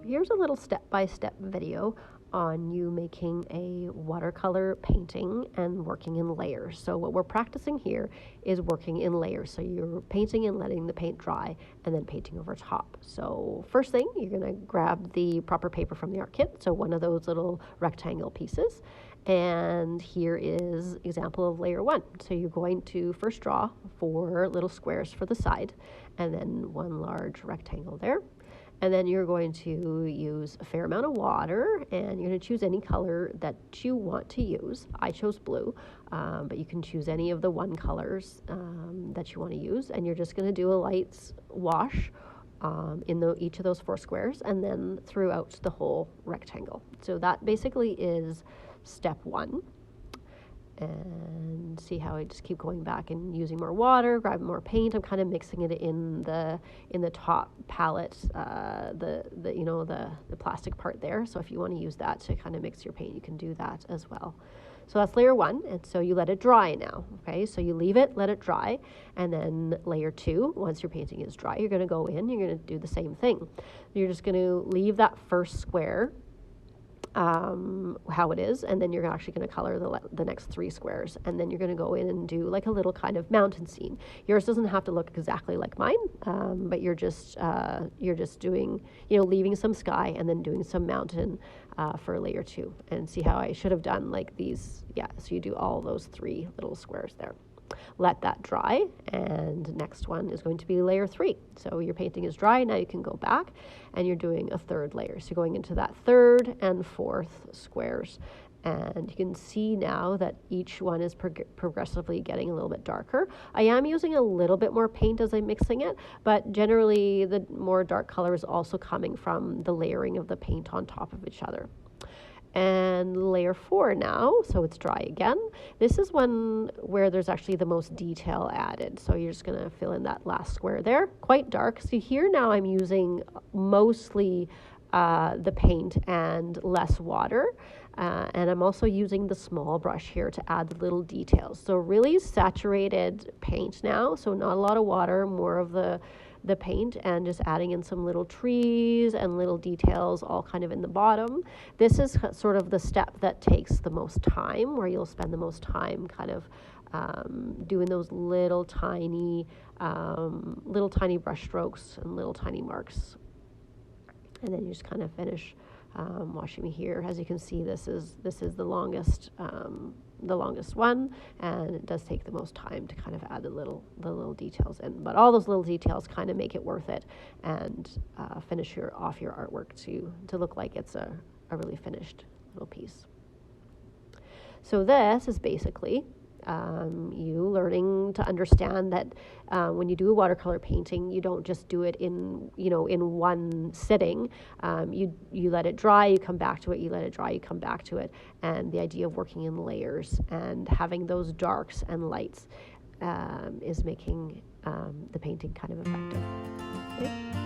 Here's a little step-by-step video on you making a watercolor painting and working in layers. So what we're practicing here is working in layers. So you're painting and letting the paint dry and then painting over top. So first thing, you're going to grab the proper paper from the art kit. So one of those little rectangle pieces. And here is example of layer 1. So you're going to first draw 4 little squares for the side and then 1 large rectangle there. And then you're going to use a fair amount of water, and you're going to choose any color that you want to use. I chose blue, but you can choose any of the 1 colors that you want to use. And you're just going to do a light wash in each of those 4 squares and then throughout the whole rectangle. So that basically is step 1. And see how I just keep going back and using more water, grabbing more paint. I'm kind of mixing it in the top palette, the plastic part there. So if you want to use that to kind of mix your paint, you can do that as well. So that's layer 1, and so you let it dry now. Okay, so you leave it, let it dry, and then layer 2. Once your painting is dry, you're going to go in. You're going to do the same thing. You're just going to leave that first square how it is, and then you're actually going to color the next 3 squares, and then you're going to go in and do like a little kind of mountain scene. Yours doesn't have to look exactly like mine, but you're just doing, leaving some sky and then doing some mountain for layer 2. And see how I should have done like these. Yeah, so you do all those 3 little squares there. Let that dry, and next one is going to be layer 3. So your painting is dry, now you can go back and you're doing a 3rd layer. So going into that 3rd and 4th squares, and you can see now that each one is progressively getting a little bit darker. I am using a little bit more paint as I'm mixing it, but generally the more dark color is also coming from the layering of the paint on top of each other. And layer 4 now, so it's dry again. This is one where there's actually the most detail added. So you're just going to fill in that last square there, quite dark. So here now I'm using mostly the paint and less water. And I'm also using the small brush here to add the little details. So really saturated paint now, so not a lot of water, more of the paint, and just adding in some little trees and little details all kind of in the bottom. This is sort of the step that takes the most time, where you'll spend the most time kind of doing those little tiny brush strokes and little tiny marks. And then you just kind of finish washing here. As you can see, this is the longest one, and it does take the most time to kind of add the little details in. But all those little details kind of make it worth it, and finish off your artwork to look like it's a really finished little piece. So this is basically you learning to understand that when you do a watercolor painting, you don't just do it in one sitting. You let it dry, you come back to it, you let it dry, you come back to it. And the idea of working in layers and having those darks and lights is making the painting kind of effective. Okay?